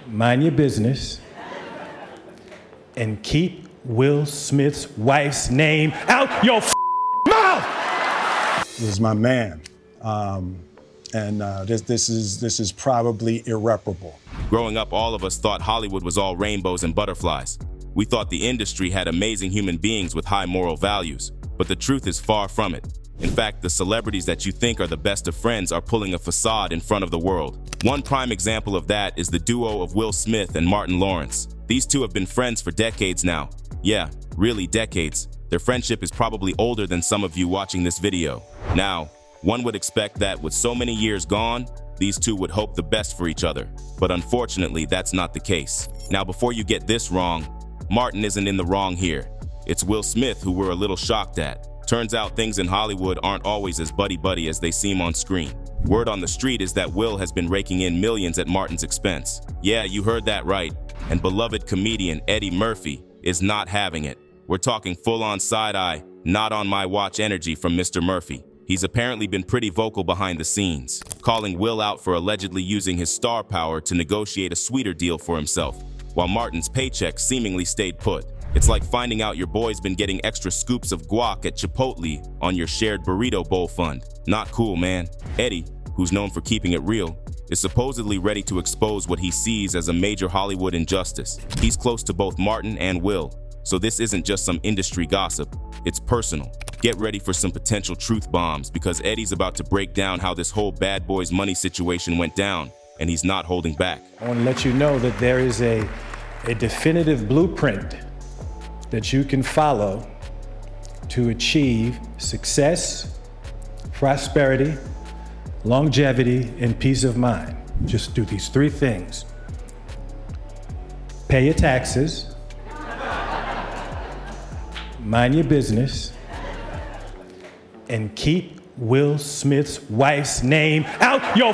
mind your business, and keep Will Smith's wife's name out your mouth. This is my man, this is probably irreparable. Growing up, all of us thought Hollywood was all rainbows and butterflies. We thought the industry had amazing human beings with high moral values, but the truth is far from it. In fact, the celebrities that you think are the best of friends are pulling a facade in front of the world. One prime example of that is the duo of Will Smith and Martin Lawrence. These two have been friends for decades now. Yeah, really decades. Their friendship is probably older than some of you watching this video. Now, one would expect that with so many years gone, these two would hope the best for each other. But unfortunately, that's not the case. Now, before you get this wrong, Martin isn't in the wrong here. It's Will Smith who we're a little shocked at. Turns out things in Hollywood aren't always as buddy-buddy as they seem on screen. Word on the street is that Will has been raking in millions at Martin's expense. Yeah, you heard that right. And beloved comedian Eddie Murphy is not having it. We're talking full-on side-eye, not on my watch energy from Mr. Murphy. He's apparently been pretty vocal behind the scenes, calling Will out for allegedly using his star power to negotiate a sweeter deal for himself, while Martin's paycheck seemingly stayed put. It's like finding out your boy's been getting extra scoops of guac at Chipotle on your shared burrito bowl fund. Not cool, man. Eddie, who's known for keeping it real, is supposedly ready to expose what he sees as a major Hollywood injustice. He's close to both Martin and Will, so this isn't just some industry gossip, it's personal. Get ready for some potential truth bombs, because Eddie's about to break down how this whole Bad Boys money situation went down, and he's not holding back. I want to let you know that there is a definitive blueprint that you can follow to achieve success, prosperity, longevity, and peace of mind. Just do these three things. Pay your taxes, mind your business, and keep Will Smith's wife's name out your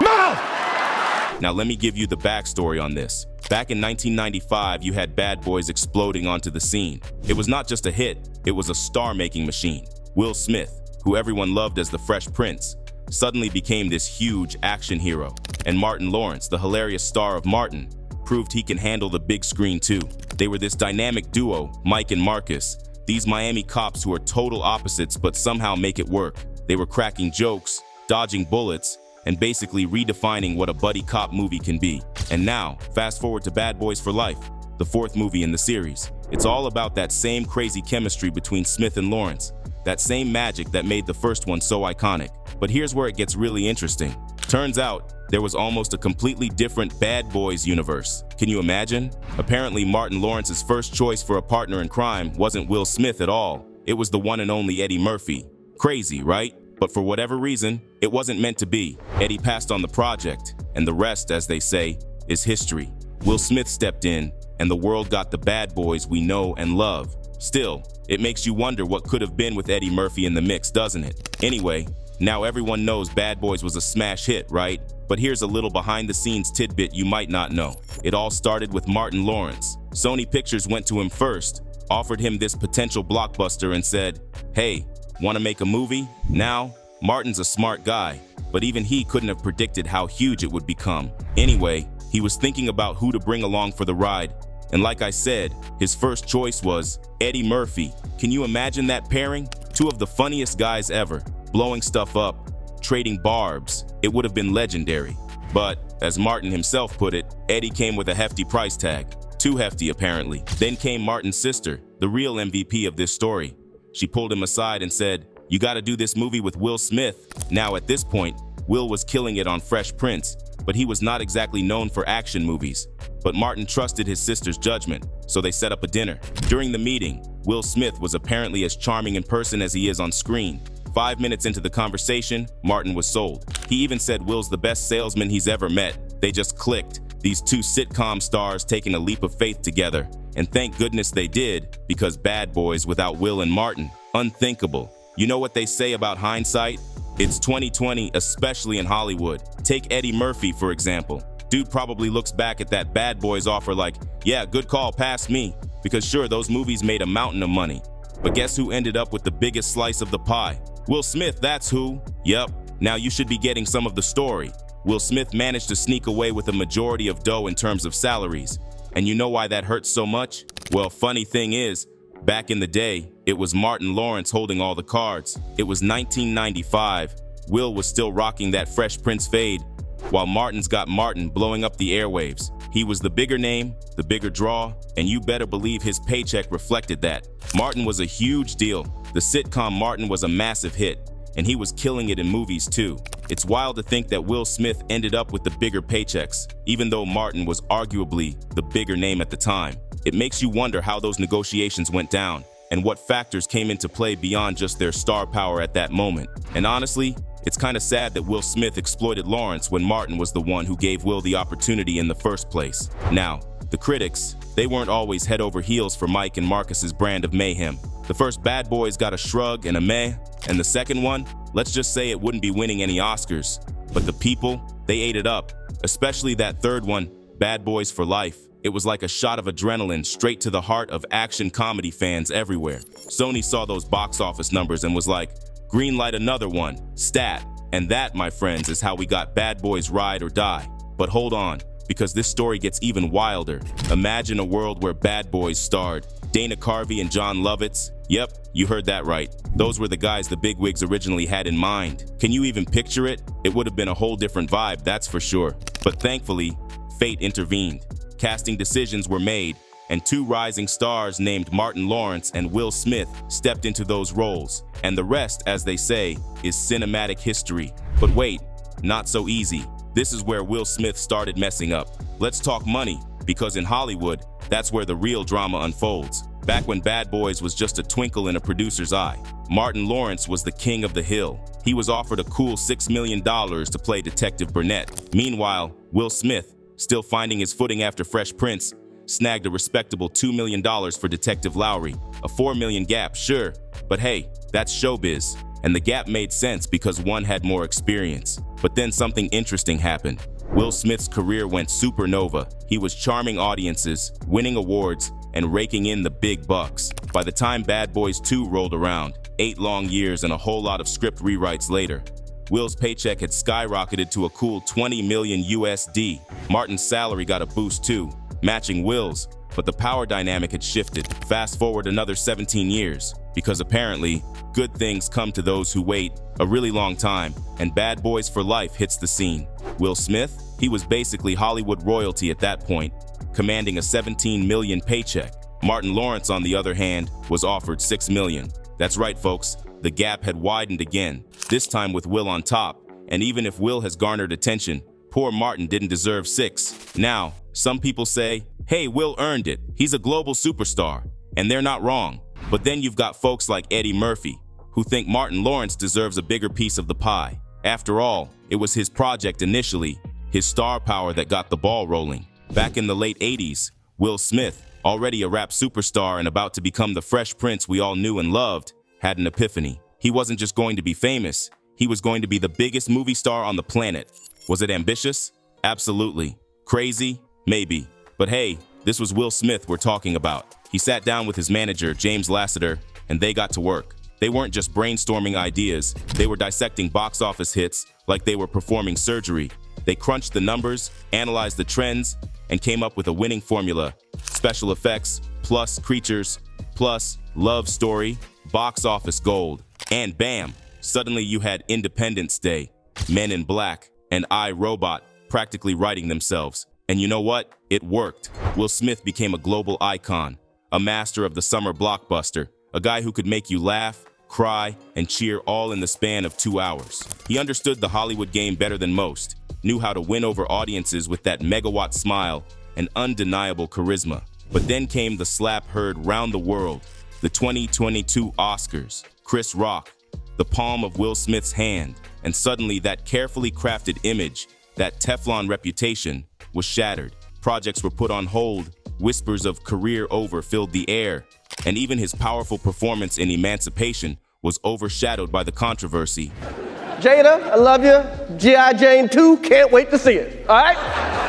mouth! Now let me give you the backstory on this. Back in 1995, you had Bad Boys exploding onto the scene. It was not just a hit, it was a star-making machine. Will Smith, who everyone loved as the Fresh Prince, suddenly became this huge action hero. And Martin Lawrence, the hilarious star of Martin, proved he can handle the big screen too. They were this dynamic duo, Mike and Marcus, these Miami cops who are total opposites but somehow make it work. They were cracking jokes, dodging bullets, and basically redefining what a buddy cop movie can be. And now, fast forward to Bad Boys for Life, the fourth movie in the series. It's all about that same crazy chemistry between Smith and Lawrence, that same magic that made the first one so iconic. But here's where it gets really interesting. Turns out, there was almost a completely different Bad Boys universe. Can you imagine? Apparently, Martin Lawrence's first choice for a partner in crime wasn't Will Smith at all. It was the one and only Eddie Murphy. Crazy, right? But for whatever reason, it wasn't meant to be. Eddie passed on the project, and the rest, as they say, is history. Will Smith stepped in, and the world got the Bad Boys we know and love. Still, it makes you wonder what could have been with Eddie Murphy in the mix, doesn't it? Anyway, now everyone knows Bad Boys was a smash hit, right? But here's a little behind-the-scenes tidbit you might not know. It all started with Martin Lawrence. Sony Pictures went to him first, offered him this potential blockbuster and said, "Hey, want to make a movie?" Now, Martin's a smart guy, but even he couldn't have predicted how huge it would become. Anyway, he was thinking about who to bring along for the ride. And like I said, his first choice was Eddie Murphy. Can you imagine that pairing? Two of the funniest guys ever, blowing stuff up, trading barbs. It would have been legendary. But, as Martin himself put it, Eddie came with a hefty price tag. Too hefty, apparently. Then came Martin's sister, the real MVP of this story. She pulled him aside and said, "You gotta do this movie with Will Smith." Now at this point, Will was killing it on Fresh Prince, but he was not exactly known for action movies. But Martin trusted his sister's judgment, so they set up a dinner. During the meeting, Will Smith was apparently as charming in person as he is on screen. 5 minutes into the conversation, Martin was sold. He even said Will's the best salesman he's ever met. They just clicked. These two sitcom stars taking a leap of faith together. And thank goodness they did, because Bad Boys without Will and Martin, unthinkable. You know what they say about hindsight? It's 2020, especially in Hollywood. Take Eddie Murphy, for example. Dude probably looks back at that Bad Boys offer like, yeah, good call, pass me. Because sure, those movies made a mountain of money. But guess who ended up with the biggest slice of the pie? Will Smith, that's who. Yep, now you should be getting some of the story. Will Smith managed to sneak away with a majority of dough in terms of salaries. And you know why that hurts so much? Well, funny thing is, back in the day, it was Martin Lawrence holding all the cards. It was 1995. Will was still rocking that Fresh Prince fade, while Martin's got Martin blowing up the airwaves. He was the bigger name, the bigger draw, and you better believe his paycheck reflected that. Martin was a huge deal. The sitcom Martin was a massive hit, and he was killing it in movies too. It's wild to think that Will Smith ended up with the bigger paychecks, even though Martin was arguably the bigger name at the time. It makes you wonder how those negotiations went down, and what factors came into play beyond just their star power at that moment. And honestly, it's kind of sad that Will Smith exploited Lawrence when Martin was the one who gave Will the opportunity in the first place. Now, the critics, they weren't always head over heels for Mike and Marcus's brand of mayhem. The first Bad Boys got a shrug and a meh, and the second one, let's just say it wouldn't be winning any Oscars. But the people, they ate it up, especially that third one, Bad Boys for Life. It was like a shot of adrenaline straight to the heart of action comedy fans everywhere. Sony saw those box office numbers and was like, greenlight another one, stat. And that, my friends, is how we got Bad Boys Ride or Die. But hold on, because this story gets even wilder. Imagine a world where Bad Boys starred Dana Carvey and John Lovitz. Yep, you heard that right. Those were the guys the bigwigs originally had in mind. Can you even picture it? It would have been a whole different vibe, that's for sure. But thankfully, fate intervened. Casting decisions were made, and two rising stars named Martin Lawrence and Will Smith stepped into those roles. And the rest, as they say, is cinematic history. But wait, not so easy. This is where Will Smith started messing up. Let's talk money, because in Hollywood, that's where the real drama unfolds. Back when Bad Boys was just a twinkle in a producer's eye, Martin Lawrence was the king of the hill. He was offered a cool $6 million to play Detective Burnett. Meanwhile, Will Smith, still finding his footing after Fresh Prince, snagged a respectable $2 million for Detective Lowry. A $4 million gap, sure, but hey, that's showbiz. And the gap made sense because one had more experience. But then something interesting happened. Will Smith's career went supernova. He was charming audiences, winning awards, and raking in the big bucks. By the time Bad Boys 2 rolled around, 8 long years and a whole lot of script rewrites later, Will's paycheck had skyrocketed to a cool $20 million USD. Martin's salary got a boost too, matching Will's, but the power dynamic had shifted. Fast forward another 17 years, because apparently, good things come to those who wait a really long time, and Bad Boys for Life hits the scene. Will Smith, he was basically Hollywood royalty at that point, commanding a $17 million paycheck. Martin Lawrence, on the other hand, was offered $6 million. That's right, folks, the gap had widened again, this time with Will on top. And even if Will has garnered attention, poor Martin didn't deserve 6. Now, some people say, hey, Will earned it. He's a global superstar. And they're not wrong. But then you've got folks like Eddie Murphy, who think Martin Lawrence deserves a bigger piece of the pie. After all, it was his project initially, his star power that got the ball rolling. Back in the late 80s, Will Smith, already a rap superstar and about to become the Fresh Prince we all knew and loved, had an epiphany. He wasn't just going to be famous, he was going to be the biggest movie star on the planet. Was it ambitious? Absolutely. Crazy? Maybe. But hey, this was Will Smith we're talking about. He sat down with his manager, James Lasseter, and they got to work. They weren't just brainstorming ideas, they were dissecting box office hits like they were performing surgery. They crunched the numbers, analyzed the trends, and came up with a winning formula. Special effects, plus creatures, plus love story, box office gold. And bam, suddenly you had Independence Day, Men in Black, and I, Robot practically writing themselves. And you know what? It worked. Will Smith became a global icon, a master of the summer blockbuster, a guy who could make you laugh, cry, and cheer all in the span of 2 hours. He understood the Hollywood game better than most, knew how to win over audiences with that megawatt smile and undeniable charisma. But then came the slap heard round the world, the 2022 Oscars, Chris Rock, the palm of Will Smith's hand, and suddenly that carefully crafted image, that Teflon reputation, was shattered. Projects were put on hold, whispers of career over filled the air, and even his powerful performance in Emancipation was overshadowed by the controversy. Jada, I love you. G.I. Jane 2, can't wait to see it. All right?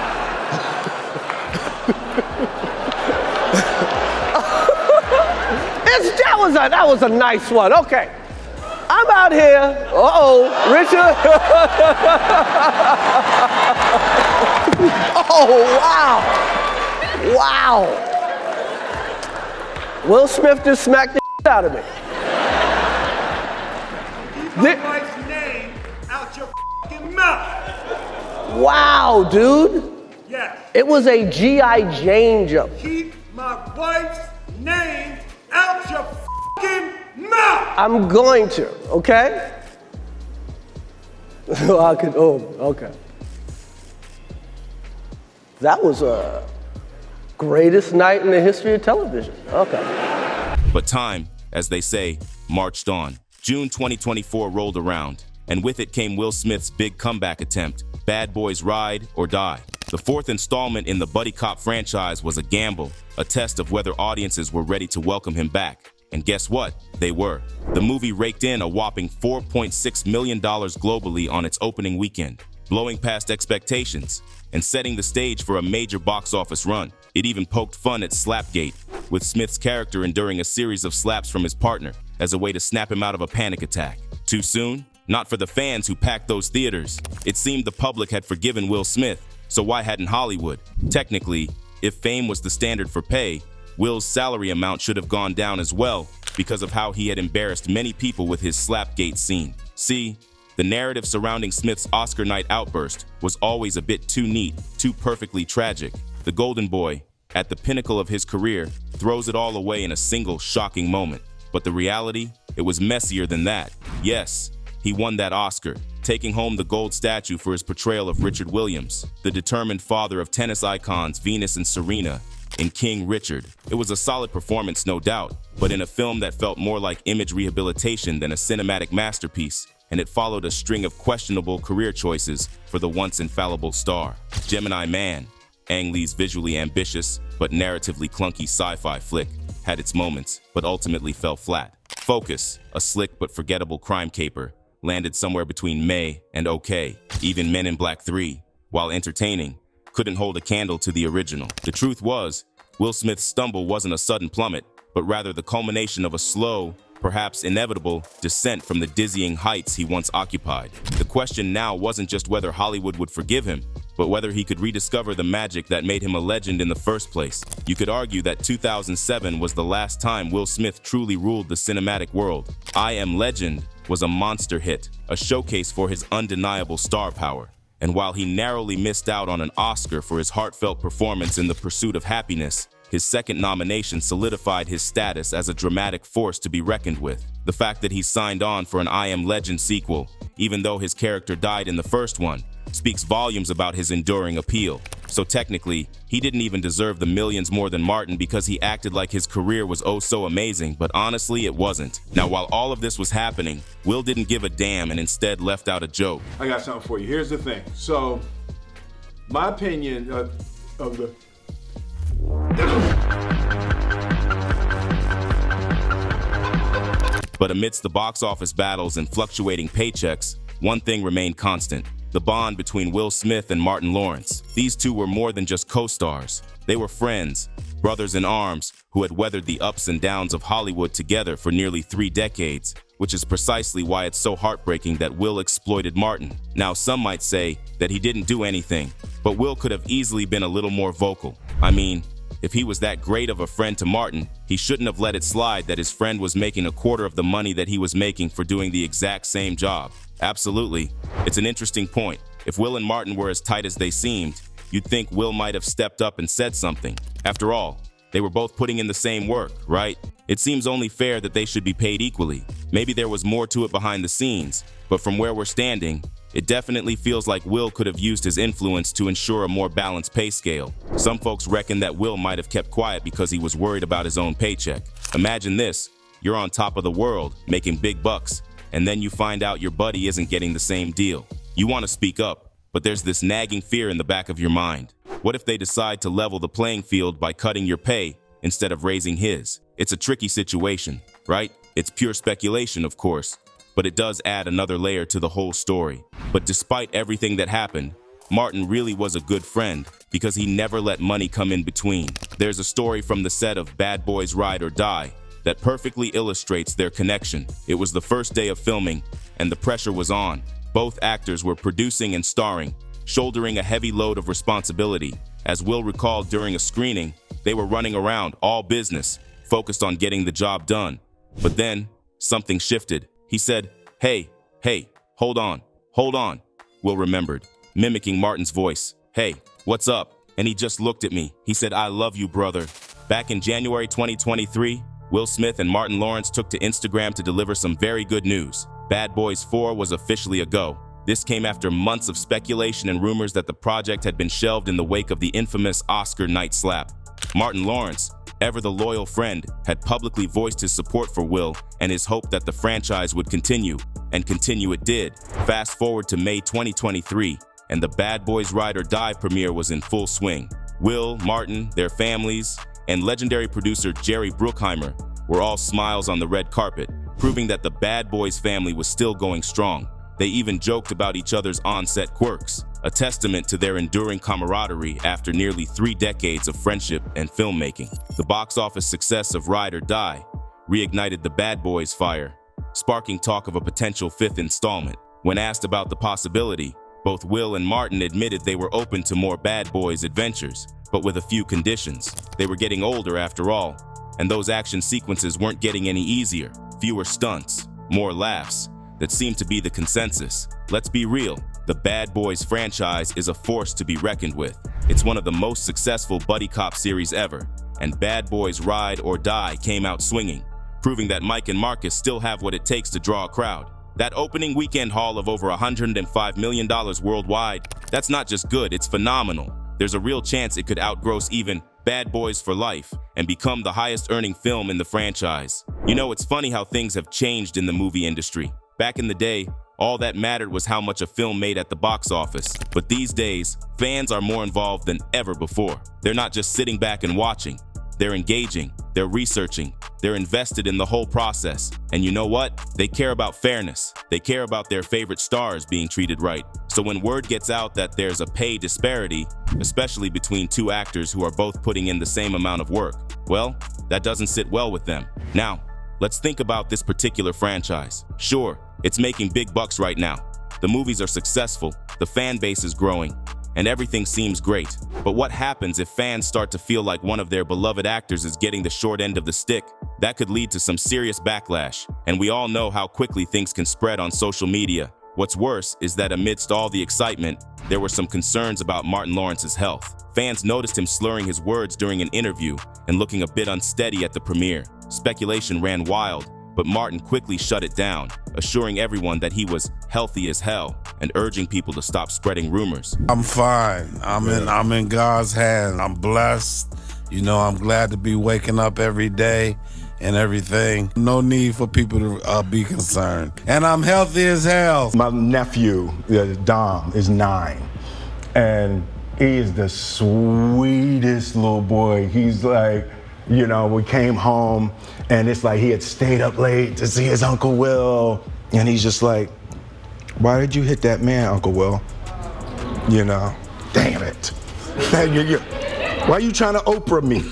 that was a nice one. Okay. I'm I'm out here. Uh-oh, Richard. Oh, wow. Wow. Will Smith just smacked the out of me. Keep my wife's name out your fucking mouth. Wow, dude. Yes. It was a G.I. Jane jump. Keep my wife's name out your fucking mouth. I'm going to, okay? Okay. That was a greatest night in the history of television. Okay. But time, as they say, marched on. June 2024 rolled around, and with it came Will Smith's big comeback attempt, Bad Boys Ride or Die. The fourth installment in the buddy cop franchise was a gamble, a test of whether audiences were ready to welcome him back. And guess what? They were. The movie raked in a whopping $4.6 million globally on its opening weekend, blowing past expectations and setting the stage for a major box office run. It even poked fun at Slapgate, with Smith's character enduring a series of slaps from his partner as a way to snap him out of a panic attack. Too soon? Not for the fans who packed those theaters. It seemed the public had forgiven Will Smith, so why hadn't Hollywood? Technically, if fame was the standard for pay, Will's salary amount should have gone down as well because of how he had embarrassed many people with his Slapgate scene. See, the narrative surrounding Smith's Oscar night outburst was always a bit too neat, too perfectly tragic. The Golden Boy, at the pinnacle of his career, throws it all away in a single shocking moment. But the reality? It was messier than that. Yes, he won that Oscar, taking home the gold statue for his portrayal of Richard Williams, the determined father of tennis icons Venus and Serena, in King Richard. It was a solid performance, no doubt, but in a film that felt more like image rehabilitation than a cinematic masterpiece, and it followed a string of questionable career choices for the once infallible star. Gemini Man, Ang Lee's visually ambitious but narratively clunky sci-fi flick, had its moments, but ultimately fell flat. Focus, a slick but forgettable crime caper, landed somewhere between meh and okay. Even Men in Black 3, while entertaining, couldn't hold a candle to the original. The truth was, Will Smith's stumble wasn't a sudden plummet, but rather the culmination of a slow, perhaps inevitable, descent from the dizzying heights he once occupied. The question now wasn't just whether Hollywood would forgive him, but whether he could rediscover the magic that made him a legend in the first place. You could argue that 2007 was the last time Will Smith truly ruled the cinematic world. I Am Legend was a monster hit, a showcase for his undeniable star power. And while he narrowly missed out on an Oscar for his heartfelt performance in The Pursuit of Happiness, his second nomination solidified his status as a dramatic force to be reckoned with. The fact that he signed on for an I Am Legend sequel, even though his character died in the first one, speaks volumes about his enduring appeal. So technically, he didn't even deserve the millions more than Martin because he acted like his career was oh so amazing, but honestly it wasn't. Now while all of this was happening, Will didn't give a damn and instead left out a joke. I got something for you. Here's the thing. So, my opinion of the... But amidst the box office battles and fluctuating paychecks, one thing remained constant: the bond between Will Smith and Martin Lawrence. These two were more than just co-stars. They were friends, brothers in arms, who had weathered the ups and downs of Hollywood together for nearly 3 decades, which is precisely why it's so heartbreaking that Will exploited Martin. Now, some might say that he didn't do anything, but Will could have easily been a little more vocal. I mean, if he was that great of a friend to Martin, he shouldn't have let it slide that his friend was making a quarter of the money that he was making for doing the exact same job. Absolutely. It's an interesting point. If Will and Martin were as tight as they seemed, you'd think Will might have stepped up and said something. After all, they were both putting in the same work, right? It seems only fair that they should be paid equally. Maybe there was more to it behind the scenes, but from where we're standing, it definitely feels like Will could have used his influence to ensure a more balanced pay scale. Some folks reckon that Will might have kept quiet because he was worried about his own paycheck. Imagine this: you're on top of the world, making big bucks, and then you find out your buddy isn't getting the same deal. You want to speak up, but there's this nagging fear in the back of your mind. What if they decide to level the playing field by cutting your pay instead of raising his? It's a tricky situation, right? It's pure speculation, of course, but it does add another layer to the whole story. But despite everything that happened, Martin really was a good friend because he never let money come in between. There's a story from the set of Bad Boys Ride or Die that perfectly illustrates their connection. It was the first day of filming, and the pressure was on. Both actors were producing and starring, shouldering a heavy load of responsibility. As Will recalled during a screening, they were running around, all business, focused on getting the job done. But then, something shifted. He said, "Hey, hold on. Will remembered, mimicking Martin's voice. "Hey, what's up?" And he just looked at me. He said, "I love you, brother." Back in January 2023, Will Smith and Martin Lawrence took to Instagram to deliver some very good news. Bad Boys 4 was officially a go. This came after months of speculation and rumors that the project had been shelved in the wake of the infamous Oscar night slap. Martin Lawrence, ever the loyal friend, had publicly voiced his support for Will and his hope that the franchise would continue, and continue it did. Fast forward to May 2023, and the Bad Boys Ride or Die premiere was in full swing. Will, Martin, their families, and legendary producer Jerry Bruckheimer were all smiles on the red carpet, proving that the Bad Boys family was still going strong. They even joked about each other's on-set quirks, a testament to their enduring camaraderie after nearly 3 decades of friendship and filmmaking. The box office success of Ride or Die reignited the Bad Boys fire, sparking talk of a potential 5th installment. When asked about the possibility, both Will and Martin admitted they were open to more Bad Boys adventures, but with a few conditions. They were getting older after all, and those action sequences weren't getting any easier. Fewer stunts, more laughs. That seemed to be the consensus. Let's be real, the Bad Boys franchise is a force to be reckoned with. It's one of the most successful buddy cop series ever, and Bad Boys Ride or Die came out swinging, proving that Mike and Marcus still have what it takes to draw a crowd. That opening weekend haul of over $105 million worldwide, that's not just good, it's phenomenal. There's a real chance it could outgross even Bad Boys for Life and become the highest earning film in the franchise. You know, it's funny how things have changed in the movie industry. Back in the day, all that mattered was how much a film made at the box office. But these days, fans are more involved than ever before. They're not just sitting back and watching. They're engaging, they're researching, they're invested in the whole process. And you know what? They care about fairness. They care about their favorite stars being treated right. So when word gets out that there's a pay disparity, especially between 2 actors who are both putting in the same amount of work, well, that doesn't sit well with them. Now, let's think about this particular franchise. Sure, it's making big bucks right now. The movies are successful, the fan base is growing, and everything seems great. But what happens if fans start to feel like one of their beloved actors is getting the short end of the stick? That could lead to some serious backlash, and we all know how quickly things can spread on social media. What's worse is that amidst all the excitement, there were some concerns about Martin Lawrence's health. Fans noticed him slurring his words during an interview and looking a bit unsteady at the premiere. Speculation ran wild, but Martin quickly shut it down, assuring everyone that he was healthy as hell and urging people to stop spreading rumors. I'm fine. I'm in God's hand. I'm blessed. You know, I'm glad to be waking up every day and everything. No need for people to be concerned. And I'm healthy as hell. My nephew, Dom, is 9, and he is the sweetest little boy. He's like, you know, we came home and it's like he had stayed up late to see his Uncle Will. And he's just like, "Why did you hit that man, Uncle Will?" You know, damn it. Why are you trying to Oprah me?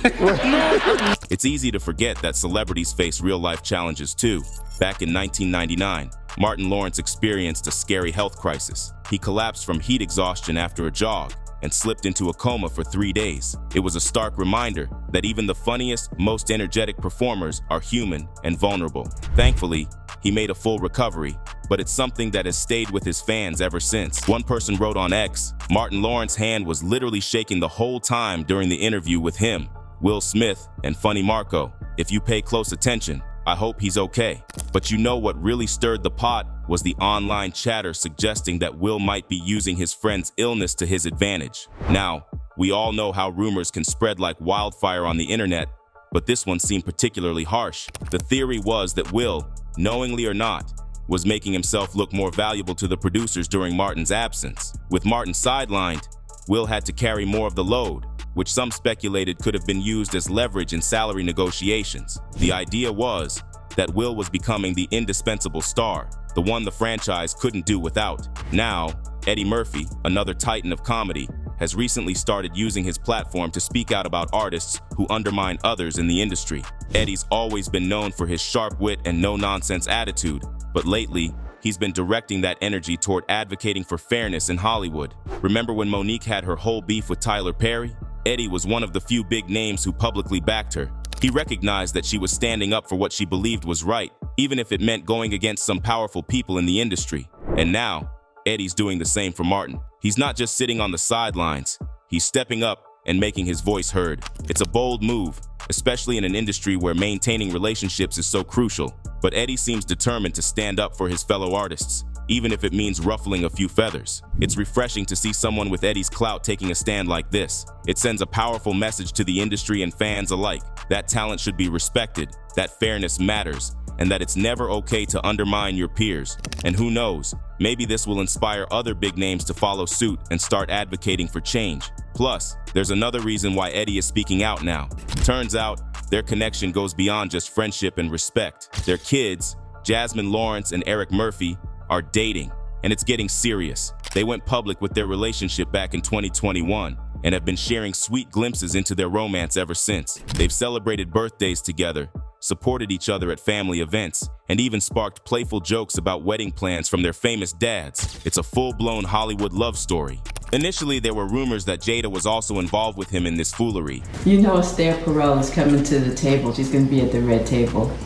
It's easy to forget that celebrities face real-life challenges too. Back in 1999, Martin Lawrence experienced a scary health crisis. He collapsed from heat exhaustion after a jog and slipped into a coma for 3 days. It was a stark reminder that even the funniest, most energetic performers are human and vulnerable. Thankfully, he made a full recovery, but it's something that has stayed with his fans ever since. One person wrote on X, Martin Lawrence's hand was literally shaking the whole time during the interview with him, Will Smith, and Funny Marco. If you pay close attention, I hope he's okay. But you know what really stirred the pot was the online chatter suggesting that Will might be using his friend's illness to his advantage. Now, we all know how rumors can spread like wildfire on the internet, but this one seemed particularly harsh. The theory was that Will, knowingly or not, was making himself look more valuable to the producers during Martin's absence. With Martin sidelined, Will had to carry more of the load, which some speculated could have been used as leverage in salary negotiations. The idea was that Will was becoming the indispensable star, the one the franchise couldn't do without. Now, Eddie Murphy, another titan of comedy, has recently started using his platform to speak out about artists who undermine others in the industry. Eddie's always been known for his sharp wit and no-nonsense attitude, but lately, he's been directing that energy toward advocating for fairness in Hollywood. Remember when Monique had her whole beef with Tyler Perry? Eddie was one of the few big names who publicly backed her. He recognized that she was standing up for what she believed was right, even if it meant going against some powerful people in the industry. And now, Eddie's doing the same for Martin. He's not just sitting on the sidelines, he's stepping up and making his voice heard. It's a bold move, especially in an industry where maintaining relationships is so crucial. But Eddie seems determined to stand up for his fellow artists, even if it means ruffling a few feathers. It's refreshing to see someone with Eddie's clout taking a stand like this. It sends a powerful message to the industry and fans alike. That talent should be respected, that fairness matters, and that it's never okay to undermine your peers. And who knows, maybe this will inspire other big names to follow suit and start advocating for change. Plus, there's another reason why Eddie is speaking out now. Turns out, their connection goes beyond just friendship and respect. Their kids, Jasmine Lawrence and Eric Murphy, are dating, and it's getting serious. They went public with their relationship back in 2021 and have been sharing sweet glimpses into their romance ever since. They've celebrated birthdays together, supported each other at family events, and even sparked playful jokes about wedding plans from their famous dads. It's a full-blown Hollywood love story. Initially, there were rumors that Jada was also involved with him in this foolery. You know Esther Perel is coming to the table. She's going to be at the red table.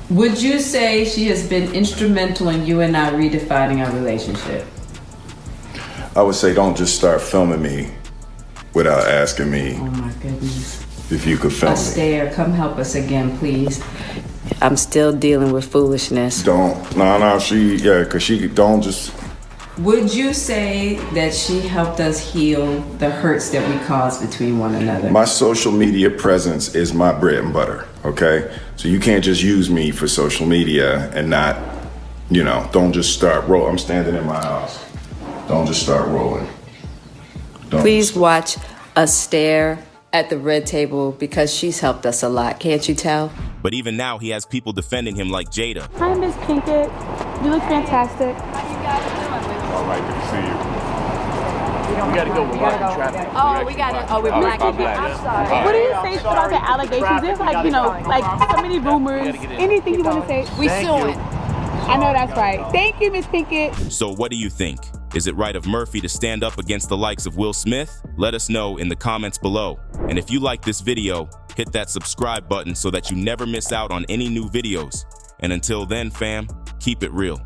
Would you say she has been instrumental in you and I redefining our relationship? I would say don't just start filming me without asking me Oh my goodness. if you could film me. Esther, come help us again, please. I'm still dealing with foolishness. Because she don't just... Would you say that she helped us heal the hurts that we caused between one another? My social media presence is my bread and butter, okay? So you can't just use me for social media and not, don't just start rolling. I'm standing in my house. Don't just start rolling. Please watch us stare at the red table because she's helped us a lot, can't you tell? But even now, he has people defending him like Jada. Hi, Miss Pinkett. You look fantastic. All right, good to see you. We gotta go. We're blocking traffic. Oh, we got it. Oh, we're black. I'm sorry. What do you say about the allegations? There's like so many rumors. Anything you want to say? We suing. I know that's right. Thank you, Miss Pinkett. So what do you think? Is it right of Murphy to stand up against the likes of Will Smith? Let us know in the comments below. And if you like this video, hit that subscribe button so that you never miss out on any new videos. And until then, fam, keep it real.